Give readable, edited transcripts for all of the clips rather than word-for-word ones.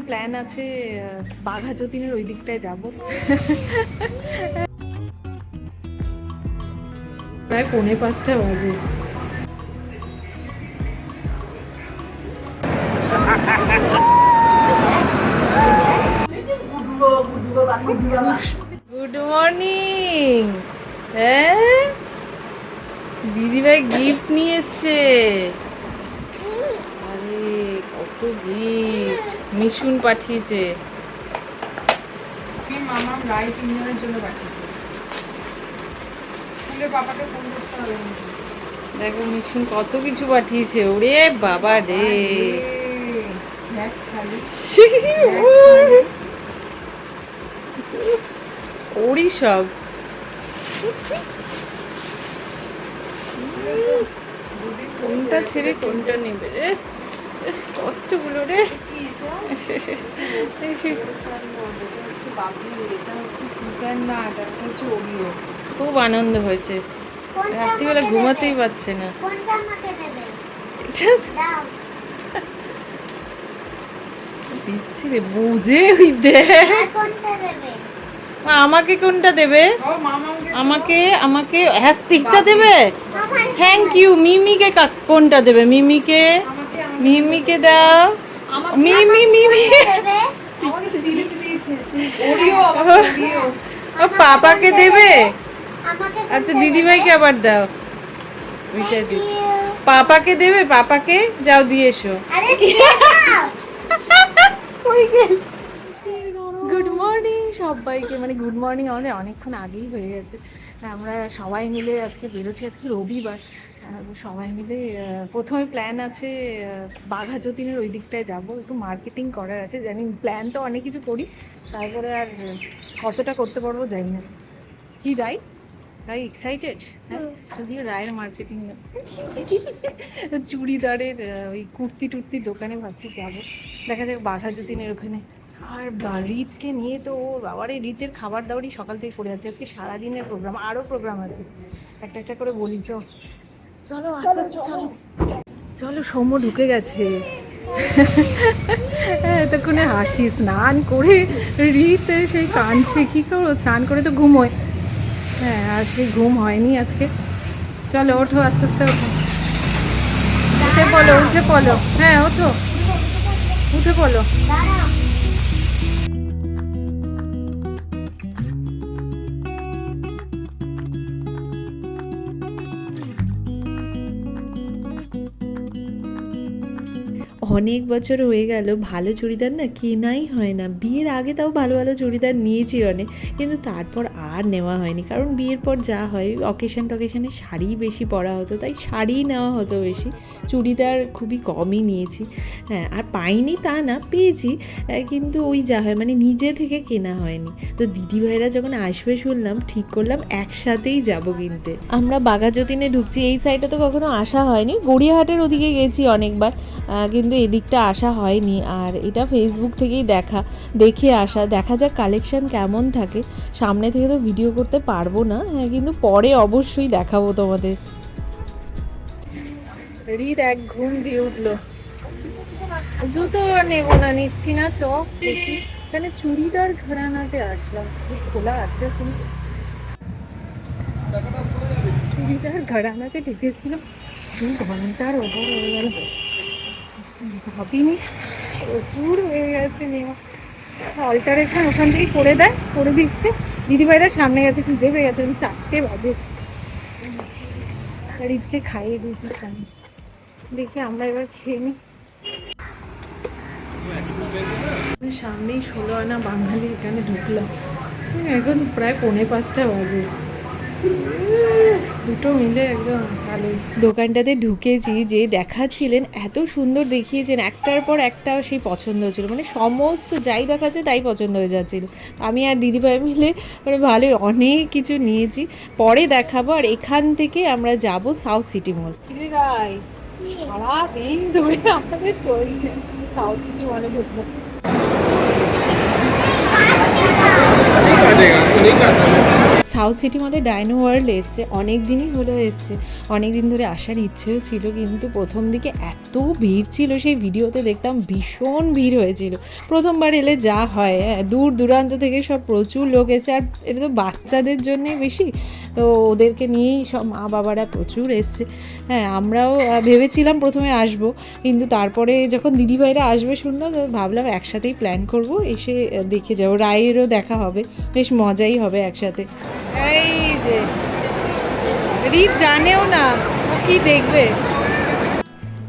Plan আছে বাঘা যতীনের ওই দিকটায় যাব। প্রায় 4:45 বাজে। Good morning. হ্যাঁ, দিদিভাই গিফট নিয়ে এসছে। আরে কত গিফট মিশুন পাঠিয়েছে। মামা রাই 3 জনের জন্য পাঠিয়েছে। স্কুলে বাবাকে ফোন করতে হবে। দেখো মিশুন কত কিছু পাঠিয়েছে। ওরে বাবা রে, ওরই সব। কোনটা ছেড়ে কোনটা নেবে রে, কতগুলো রে। খুব আনন্দ হয়েছে, রাত্রিবেলা ঘুমাতেই পারছে না। দিচ্ছি রে, বুঝে ওই দেখ। আমাকে কোনটা দেবে? আমাকে আমাকে হ্যাঁ দেবে। Thank you. মিমিকে কোনটা দেবে? মিমিকে, মিমিকে দাও। মিমি মিমি পাপাকে দেবে। আচ্ছা দিদিভাইকে আবার দাও। ওইটাই দিচ্ছি। পাপাকে দেবে, পাপাকে যাও দিয়ে এসো। গুড মর্নিং সবাইকে, মানে গুড মর্নিং আমাদের অনেকক্ষণ আগেই হয়ে গেছে। আমরা সবাই মিলে আজকে বেরোচ্ছি, আজকে রবিবার। সবাই মিলে প্রথমে প্ল্যান আছে বাঘা যতীনের ওই দিকটায় যাবো, একটু মার্কেটিং করার আছে। জানি প্ল্যান তো অনেক কিছু করি, তারপরে আর কতটা করতে পারবো জানি না। কি রাই রাই এক্সাইটেড? হ্যাঁ, যদিও রায়ের মার্কেটিং চুড়িদারের ওই কুর্তি টুর্তির দোকানে ভাবছি যাবো। দেখা যাক বাঘা যতীনের ওখানে। আর রীতকে নিয়ে তো বাবার এই রীতের খাবার দাবারই সকাল থেকে করে যাচ্ছে। আজকে সারাদিনের প্রোগ্রাম, আরও প্রোগ্রাম আছে, একটা একটা করে বলি। চলো চলো চলো চলো। সৌম্য ঢুকে গেছে। এতক্ষণে হাসি। স্নান করে রীত সেই কাঁদছে, কী করবো, স্নান করে তো ঘুমোয়। হ্যাঁ, আর সেই ঘুম হয়নি আজকে। চলো ওঠো, আস্তে আস্তে ওঠো, উঠে পড়ো উঠে পড়ো। হ্যাঁ ওঠো, উঠে পড়ো। অনেক বছর হয়ে গেল ভালো চুড়িদার না কেনাই হয় না। বিয়ের আগে তাও ভালো ভালো চুড়িদার নিয়েছি অনেক, কিন্তু তারপর আর নেওয়া হয়নি। কারণ বিয়ের পর যা হয় অকেশন টকেশনে শাড়ি বেশি পরা হতো, তাই শাড়িই নেওয়া হতো বেশি। চুড়িদার খুবই কমই নিয়েছি। হ্যাঁ, আর পাইনি তা না, পেয়েছি, কিন্তু ওই যা হয় মানে নিজে থেকে কেনা হয়নি। তো দিদিভাইরা যখন আসবে শুনলাম, ঠিক করলাম একসাথেই যাব কিনতে। আমরা বাঘা যতীনে ঢুকছি। এই সাইডে তো কখনো আসা হয়নি, গড়িয়াহাটের ওদিকে গেছি অনেকবার, কিন্তু এদিকটা আসা হয়নি। আর এটা ফেসবুক থেকেই দেখে আসা। দেখা যাক কালেকশন কেমন থাকে। সামনে থেকে তো ভিডিও করতে পারবো না, হ্যাঁ, কিন্তু পরে অবশ্যই দেখাবো তোমাদের। রীত এক ঘুম দিয়ে উঠলো। জুতো নেবো না, নিচ্ছি না। চোখ দেখি এখানে চুড়িদার ঘরানাতে আসলাম, খোলা আছে কিন্তু চুড়িদার ঘরানাতে ঢুকেছিলাম। 2 ঘন্টার ওপর হয়ে গেল, ভাবিনি প্রচুর হয়ে গেছে নেওয়া। অল্টারেশন ওখান থেকেই করে দিচ্ছে। দিদিভাইরা সামনে গেছে, খিদে পেয়ে গেছে, 4টে বাজে। ঈদকে খাইয়ে দিয়েছি, দেখি আমরা এবার খেয়ে নিই। সামনেই 16 আনা বাঙালি, এখানে ঢুকলাম। এখন প্রায় 4:45 বাজে। দুটো মিলে একদম ভালোই। দোকানটাতে ঢুকেছি, যে দেখাচ্ছিলেন এত সুন্দর দেখিয়েছেন, একটার পর একটা সেই পছন্দ হচ্ছিল, মানে সমস্ত যাই দেখাচ্ছে তাই পছন্দ হয়ে যাচ্ছিল। আমি আর দিদিভাই মিলে মানে ভালোই অনেক কিছু নিয়েছি, পরে দেখাবো। আর এখান থেকে আমরা যাব সাউথ সিটি মল। সারাদিন ধরে আমাদের চলছে সাউথ সিটি মলে ঢুকবো। সাউথ সিটি মধ্যে ডাইনো ওয়ার্ল্ড এসছে, অনেক দিনই হলো এসছে, অনেক দিন ধরে আসার ইচ্ছেও ছিল, কিন্তু প্রথম দিকে এত ভিড় ছিল, সেই ভিডিওতে দেখতাম ভীষণ ভিড় হয়েছিল। প্রথমবার এলে যা হয়, দূর দূরান্ত থেকে সব প্রচুর লোক এসে, আর এটা তো বাচ্চাদের জন্যই বেশি, তো ওদেরকে নিয়েই সব মা বাবারা প্রচুর এসছে। হ্যাঁ, আমরাও ভেবেছিলাম প্রথমে আসবো, কিন্তু তারপরে যখন দিদিভাইরা আসবে শুনলাম, তো ভাবলাম একসাথেই প্ল্যান করব, এসে দেখে যাবো, রায়েরও দেখা হবে, বেশ মজাই হবে একসাথে। এই যে রিত জানেও না ও কি দেখবে।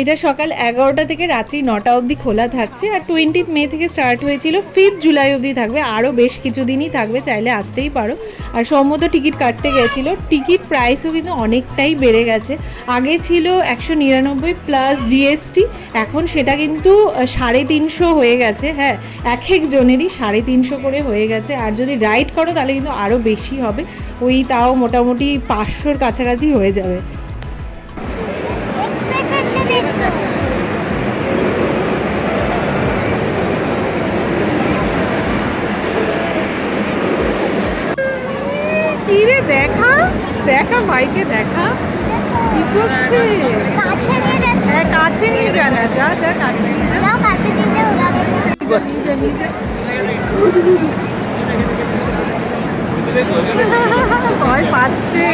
এটা সকাল 11টা থেকে রাত্রি 9টা অবধি খোলা থাকছে, আর 20 মে থেকে স্টার্ট হয়েছিল, 5 জুলাই অবধি থাকবে, আরও বেশ কিছুদিনই থাকবে, চাইলে আসতেই পারো। আর সম্মত টিকিট কাটতে গেছিল, টিকিট প্রাইসও কিন্তু অনেকটাই বেড়ে গেছে। আগে ছিল 199 প্লাস জিএসটি, এখন সেটা কিন্তু 350 হয়ে গেছে। হ্যাঁ, এক একজনেরই 350 করে হয়ে গেছে, আর যদি রাইড করো তাহলে কিন্তু আরও বেশি হবে, ওই তাও মোটামুটি 500-র কাছাকাছি হয়ে যাবে। কিরে দেখা দেখা ভাইকে দেখা কি করছে, কাছে নিয়ে যাচ্ছে। হ্যাঁ কাছে নিয়ে যা না, যা যা কাছে নিয়ে যা, যাও কাছে নিয়ে যাও, ওরা নিজে ভয় পাচ্ছে।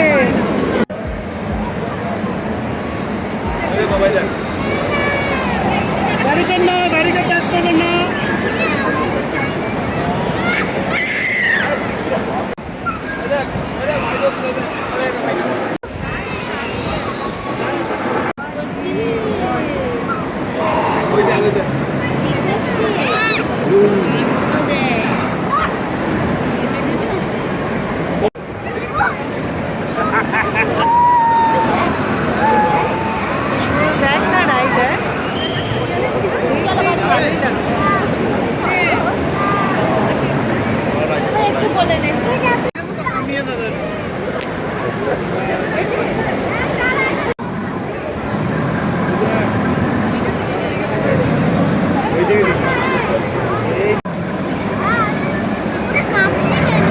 গাড়ি টাচ করবেন না। দেখ না রাইডার, ভালোই লাগছে। একটু বলে নে। কাঁপছে কেন?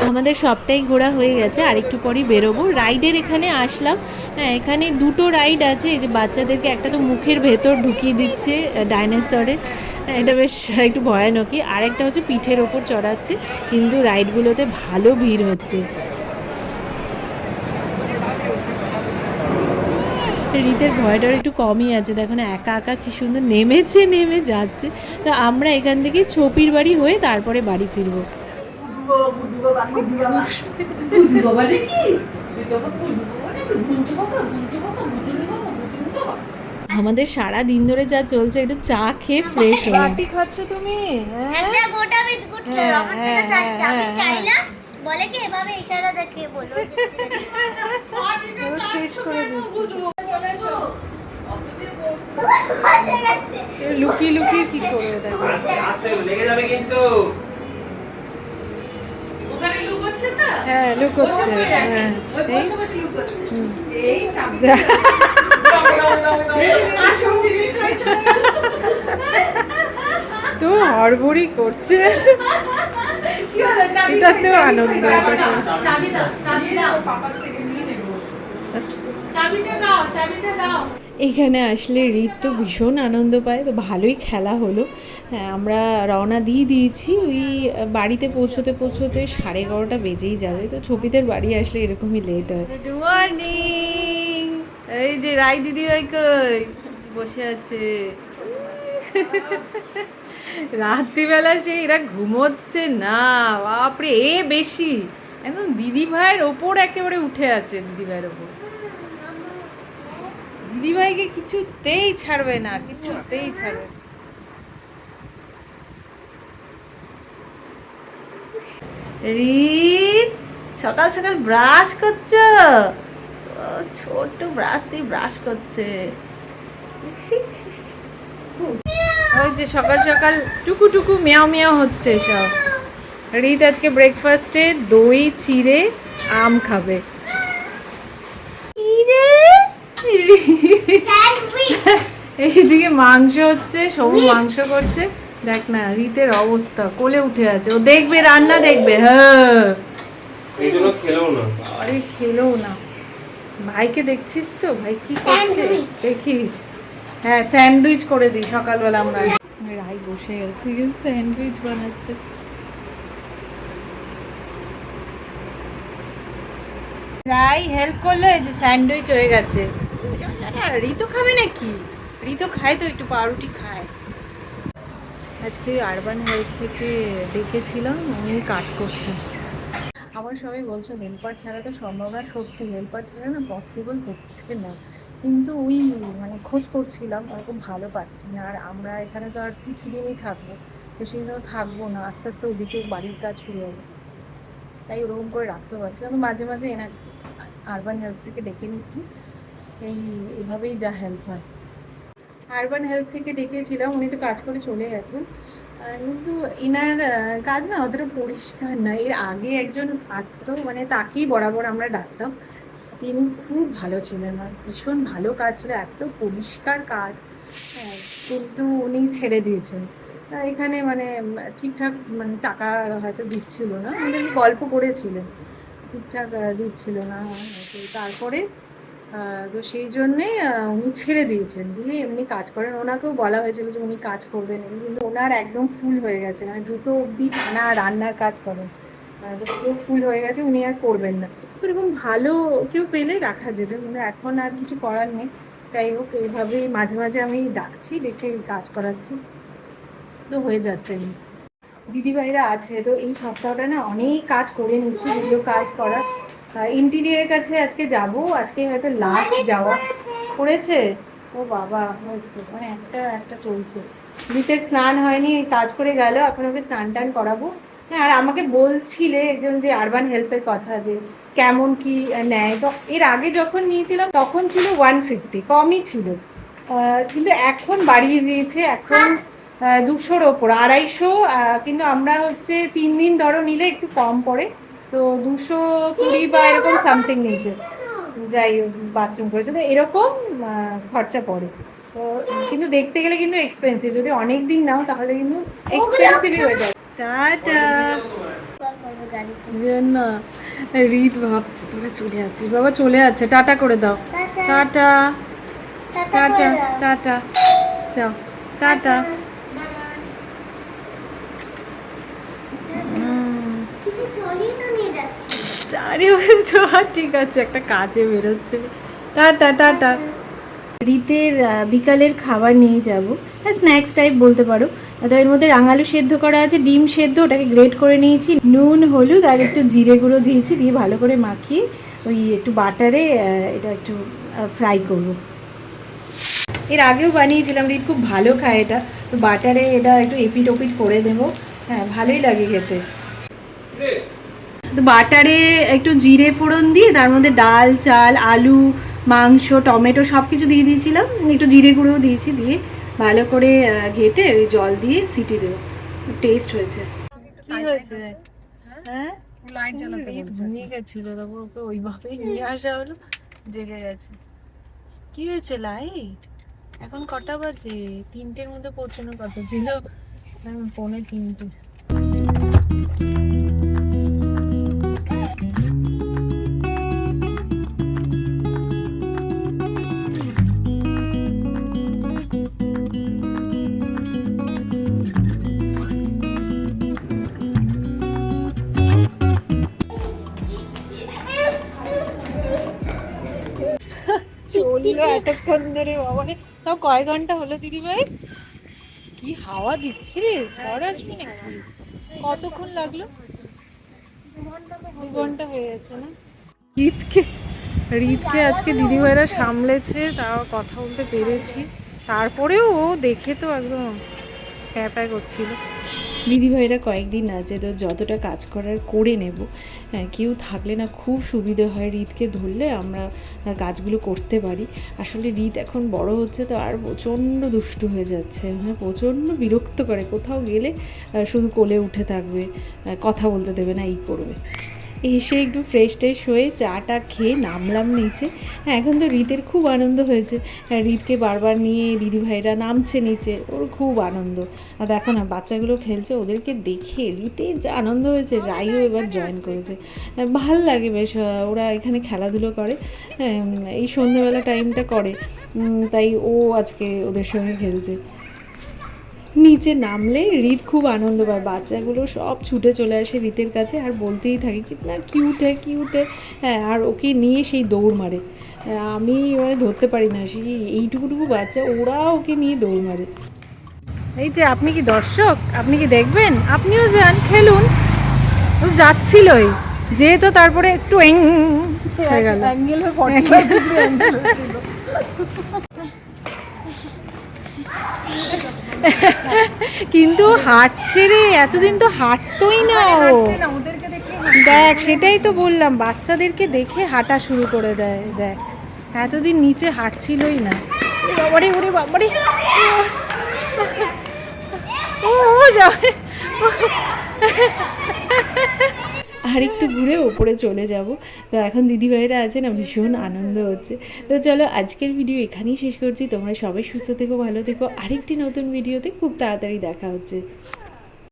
আমাদের সবটাই ঘোরা হয়ে গেছে, আর একটু পরই বেরোবো। রাইডের এখানে আসলাম, হ্যাঁ এখানে দুটো রাইড আছে, এই যে বাচ্চাদেরকে একটা তো মুখের ভেতর ঢুকিয়ে দিচ্ছে ডাইনোসরের, এটা বেশ একটু ভয়ানকই, আর একটা হচ্ছে পিঠের ওপর চড়াচ্ছে, কিন্তু রাইডগুলোতে ভালো ভিড় হচ্ছে। রীতের ভয়টার একটু কমই আছে, দেখো না একা একা কি সুন্দর নেমে যাচ্ছে। তো আমরা এখান থেকে ছপির বাড়ি হয়ে তারপরে বাড়ি ফিরবো। আমাদের সারা দিন ধরে যা চলছে, একটু চা খেয়ে ফ্রেশ হয়ে বাটি খাচ্ছ তুমি, একটা গোটা বিস্কুট খেয়ে আমার থেকে চাচ্ছি, আমি চাইলাম বলে কি এভাবে ইশারা দেখিয়ে বলো শেষ করে দিচ্ছি। গেছে। লুকিয়ে লুকিয়ে কি করবে দেখো, লেগে যাবে কিন্তু। হ্যাঁ লুকোচ্ছে, হ্যাঁ এই যা। তো হড়বড়ি করছে, এটাতেও আনন্দ। এখানে আসলে রীত তো ভীষণ আনন্দ পায়, তো ভালোই খেলা হলো। হ্যাঁ, আমরা রওনা দিয়েছি, ওই বাড়িতে পৌঁছতে 11:30 বেজেই যাবে, তো ছবিদের বাড়ি আসলে এরকমই লেট হয়। গুড মর্নিং, এই যে রাই দিদি ভাই কই বসে আছে, রাত্রিবেলা সে এরা ঘুমোচ্ছে না, বাপরে এ বেশি একদম দিদি ভাইয়ের ওপর একেবারে উঠে আছে, দিদি ভাইয়ের ওপর। দিদিভাইকে কিছুতেই ছাড়বে না, কিছুতেই ছাড়বে। রিত সকাল সকাল ব্রাশ করছো, ছোট ব্রাশ দিয়ে ব্রাশ করছে। ওই যে সকাল সকাল টুকু টুকু মেয়াও মেয়াও হচ্ছে সব। রিত আজকে ব্রেকফাস্টে দই চিড়ে আম খাবে। এইদিকে মাংস হচ্ছে, সবু মাংস করছে। দেখ না রীতের অবস্থা, কোলে উঠে আছে, ও দেখবে রান্না দেখবে। হ্যাঁ এইগুলো খেলেও না। আরে খেলেও না। ভাইকে দেখছিস তো, ভাই কি করছে দেখিস। হ্যাঁ স্যান্ডউইচ করে দিই সকালবেলা আমরা। রাই বসে গেছে, স্যান্ডউইচ বানাচ্ছে। রাই হেল্প করলে, যে স্যান্ডউইচ হয়ে গেছে। রিতো খাবে নাকি? রিতো খায় তো, একটু পাউরুটি খায়। আজকে আরবান হেলথ থেকে ডেকেছিলাম, উনি কাজ করছেন। আমার সবাই বলছো হেল্পার ছাড়া তো সম্ভব না, সত্যি হেল্পার ছাড়া না পসিবল হচ্ছে না। কিন্তু ওই মানে খোঁজ করছিলাম, ওরকম ভালো পাচ্ছি না। আর আমরা এখানে তো আর কিছুদিনই থাকবো, বেশি দিনও থাকবো না, আস্তে আস্তে ওদিকে বাড়ির কাজ শুরু হবে। তাই ওরকম করে রাখতে পারছি না, তো মাঝে মাঝে এনার আরবান হেলথ থেকে ডেকে নিচ্ছি। এভাবেই যা হেল্প হয়। আরবান হেলথ থেকে ডেকেছিলাম, উনি তো কাজ করে চলে গেছেন। কিন্তু এনার কাজ না অতটা পরিষ্কার না। এর আগে একজন আসতো, মানে তাকেই বরাবর আমরা ডাকতাম। তিনি খুব ভালো ছিলেন, আর ভীষণ ভালো কাজ ছিল, এত পরিষ্কার কাজ। হ্যাঁ, কিন্তু উনি ছেড়ে দিয়েছেন। এখানে মানে ঠিকঠাক মানে টাকা হয়তো দিচ্ছিল না, আমাদের গল্প করেছিলেন, ঠিকঠাক দিচ্ছিল না। তো তারপরে তো সেই জন্যে উনি ছেড়ে দিয়েছেন, দিয়ে এমনি কাজ করেন। ওনাকেও বলা হয়েছিল যে উনি কাজ করবেন, কিন্তু ওনার একদম ফুল হয়ে গেছে, মানে 2টো অবধি টানা রান্নার কাজ করেন। তো পুরো ফুল হয়ে গেছে, উনি আর করবেন না। এরকম ভালো কেউ পেলে রাখা যেত, কিন্তু এখন আর কিছু করার নেই। যাই হোক, এইভাবেই মাঝে মাঝে আমি ডাকছি, ডেকে কাজ করাচ্ছি, তো হয়ে যাচ্ছে। দিদিভাইরা আছে, তো এই সপ্তাহটা না অনেক কাজ করে নিচ্ছি, যেগুলো কাজ করা। ইন্টিরিয়ারের কাছে আজকে যাব, আজকে হয়তো লাস্ট যাওয়া। করেছে ও বাবা, হয়তো মানে একটা একটা চলছে। রীতের স্নান হয়নি, কাজ করে গেল, এখন ওকে স্নান টান করাবো। হ্যাঁ, আর আমাকে বলছিলে একজন যে আরবান হেল্পের কথা, যে কেমন কি নেয়। তো এর আগে যখন নিয়েছিলাম তখন ছিল 150, কমই ছিল। কিন্তু এখন বাড়িয়ে দিয়েছে, এখন 200-র ওপর, 250। কিন্তু আমরা হচ্ছে 3 দিন ধরো নিলে একটু কম পড়ে, তো 220 বা এরকম সামথিং নিয়েছে। যাই বাথরুম করেছে, তো এরকম খরচা পড়ে। তো কিন্তু দেখতে গেলে কিন্তু এক্সপেন্সিভ, যদি অনেক দিন নাও তাহলে কিন্তু এক্সপেন্সিভই হয়ে যায়। টাটা। জন্য রীত ভাবছে তোরা চলে যাচ্ছিস, বাবা চলে যাচ্ছে, টাটা করে দাও। টাটা টাটা টাটা, যাও টাটা। ঠিক আছে, একটা কাজে বেরোচ্ছে। Tata tata. রীতের বিকালের খাবার নিয়ে যাব, হ্যাঁ স্ন্যাক্স টাইপ বলতে পারো। তো এর মধ্যে রাঙালু সেদ্ধ করা আছে, ডিম সেদ্ধ, ওটাকে গ্রেট করে নিয়েছি, নুন হলুদ আর একটু জিরে গুঁড়ো দিয়েছি, দিয়ে ভালো করে মাখিয়ে ওই একটু বাটারে এটা একটু ফ্রাই করব। এর আগেও বানিয়েছিলাম, রীত খুব ভালো খায় এটা, তো বাটারে এটা একটু এপিট ওপিট করে দেবো। হ্যাঁ ভালোই লাগে খেতে। তো বাটারে একটু জিরে ফোড়ন দিয়ে তার মধ্যে ডাল চাল আলু মাংস টমেটো সব কিছু দিয়ে দিয়েছিলাম, একটু জিরে গুঁড়োও দিয়েছি, দিয়ে ভালো করে ঘেটে ওই জল দিয়ে সিটি দেবো। টেস্ট হয়েছে। কি হয়েছে? হ্যাঁ লাইট জ্বালাতে ঘুমিয়ে গেছিল, তারপর ওকে ওইভাবেই নিয়ে আসা হলো, জেগে গেছে। কি হয়েছে লাইট? এখন কটা বাজে? 3টের মধ্যে পৌঁছানোর কথা ছিল, 2:45। চললো এতক্ষণ ধরে, বাবা তাও কয় ঘন্টা হলো দিদিভাই? কি হাওয়া দিচ্ছে রে, ঝড় আসবে নাকি? কতক্ষণ লাগলো? 2 ঘন্টা হয়ে গেছে না? রীতকে আজকে দিদিভাইরা সামলেছে, তাও কথা বলতে পেরেছি। তারপরেও ও দেখে তো একদম প্যাঁ করছিল। দিদিভাইরা কয়েকদিন আছে, তো যতটা কাজ করার করে নেব। হ্যাঁ কেউ থাকলে না খুব সুবিধে হয়, রীতকে ধরলে আমরা কাজগুলো করতে পারি। আসলে রীত এখন বড় হচ্ছে, তো আর প্রচণ্ড দুষ্টু হয়ে যাচ্ছে, হ্যাঁ প্রচণ্ড বিরক্ত করে। কোথাও গেলে শুধু কোলে উঠে থাকবে, কথা বলতে দেবে না, এই করবে। এসে একটু ফ্রেশ ট্রেশ হয়ে চাটা খেয়ে নামলাম নিচে। হ্যাঁ, এখন তো রীতের খুব আনন্দ হয়েছে। হ্যাঁ, রীতকে বারবার নিয়ে দিদিভাইরা নামছে নিচে, ওর খুব আনন্দ। আর দেখো না বাচ্চাগুলো খেলছে, ওদেরকে দেখে রীতের যা আনন্দ হয়েছে, রাইও এবার জয়েন করেছে। ভাল লাগে বেশ, ওরা এখানে খেলাধুলো করে। হ্যাঁ, এই সন্ধ্যেবেলা টাইমটা করে, তাই ও আজকে ওদের সঙ্গে খেলছে। নিচে নামলে রীত খুব আনন্দ পায়, বাচ্চাগুলো সব ছুটে চলে আসে রীতের কাছে আর বলতেই থাকে কিতনা কিউট হ্যাঁ কিউট হ্যাঁ। হ্যাঁ, আর ওকে নিয়ে সেই দৌড় মারে। আমি মানে ধরতে পারি না, সেই এইটুকুটুকু বাচ্চা, ওরা ওকে নিয়ে দৌড় মারে। এই যে আপনি কি দর্শক, আপনি কি দেখবেন? আপনিও যান, খেলুন। ও যাচ্ছিলই, যেহেতু তারপরে একটু হয়ে গেল। কিন্তু হাঁটছে রে, এতদিন তো হাঁটতোই না ও। দেখ, সেটাই তো বললাম, বাচ্চাদেরকে দেখে হাঁটা শুরু করে দেয়। দেখ, এতদিন নিচে হাঁটছিলই না। বাবারে, ওরে বাবারে, ও যাবে। আর একটু ঘুরে ওপরে চলে যাব। তো এখন দিদিভাইরা আছে না, ভীষণ আনন্দ হচ্ছে। তো চলো আজকের ভিডিও এখানেই শেষ করছি। তোমরা সবাই সুস্থ থেকো, ভালো থেকো। আরেকটি নতুন ভিডিওতে খুব তাড়াতাড়ি দেখা হচ্ছে।